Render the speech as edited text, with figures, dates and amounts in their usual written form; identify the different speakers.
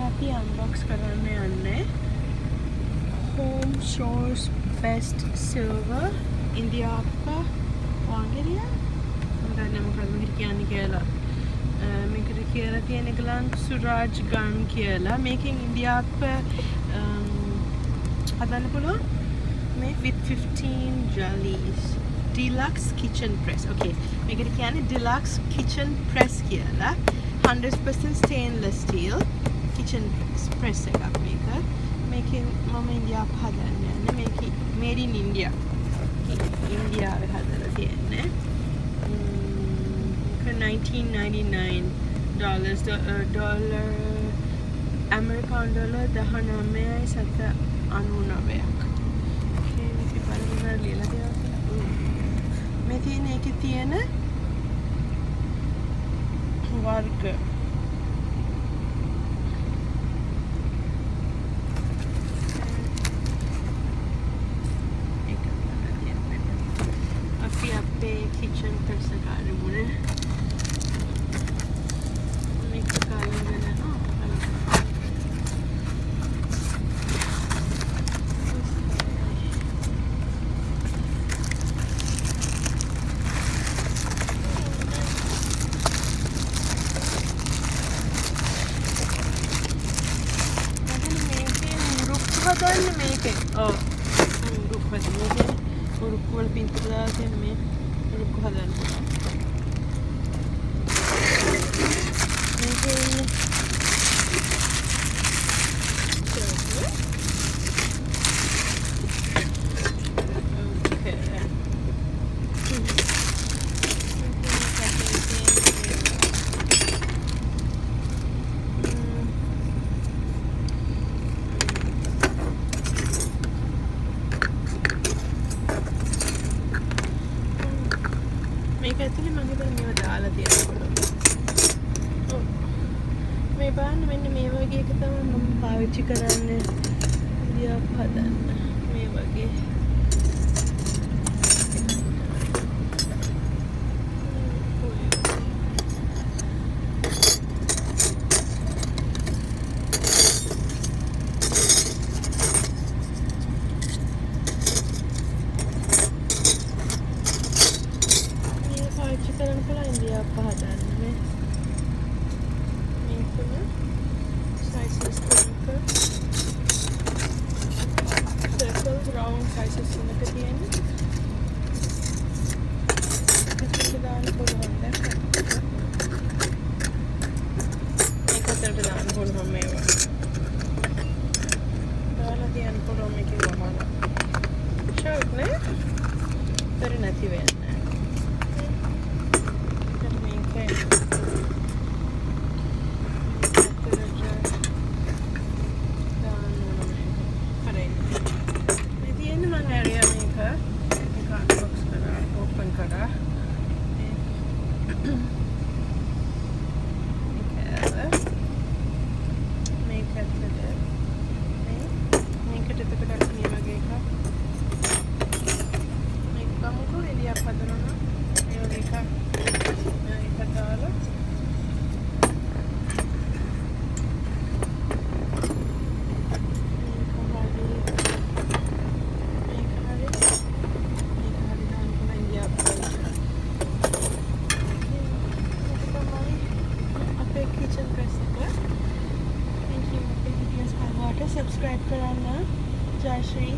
Speaker 1: අපි අන්බොක්ස් කරන්න යන්නේ Home Shores Best Silver ඉන්දියාප්ප වාංගිරිය මම මොකක්ද මේකට කියන්නේ කියලා මේකට කියලා තියෙන ගලන් සුරාජ් ගන් කියලා මේකෙන් ඉන්දියාප්ප හදන්න පුළුවන් මේ with 15 jellies deluxe kitchen press okay මේකට කියන්නේ deluxe kitchen press කියලා 100% stainless steel kitchen press එකක් මේකෙන් මම ඉන්දියාප්ප හදන්න යන්නේ මේක made in India ඉන්දියාවේ හදලා තියෙන්නේ $19.99 dollar American dollar 19.99ක් මේක බලන්න ලියලා තියෙනවා මේ තියෙන එකේ තියෙන වර්ග අපි අපේ කිචන් ප්‍රෙස් එක අරමුනේ මේක කාලෙන්න හදන්න මේකෙන් උරුක්ක හදන්න මේකෙන් උරුක්ක වල පින්තූර දාලා තියෙන මේ උරුක්ක හදන්න මේකෙන් මේක ඇතුලේ මම හිතන්නේ මේව දාලා තියෙනවා. ඔව්. මේ බලන්න මෙන්න මේ වගේ එක තමයි මම පාවිච්චි කරන්නේ. ඉන්දියාප්ප හදන්න. මේ වගේ. කරන්න පුළුවන් ඉන්දියාප්ප හදන්න මේ මේකම sizes circle round sizes තුනක තියෙන්නේ මේක දාන්න පුළුවන් දැන් මේක අතරට දාන්න පුළුවන් මේවා දාලා තියන්න පුළුවන් මේකේ වහලා ෂර්ට් නේ තර නැති වෙන්නේ subscribe කරන්න ජයශ්‍රී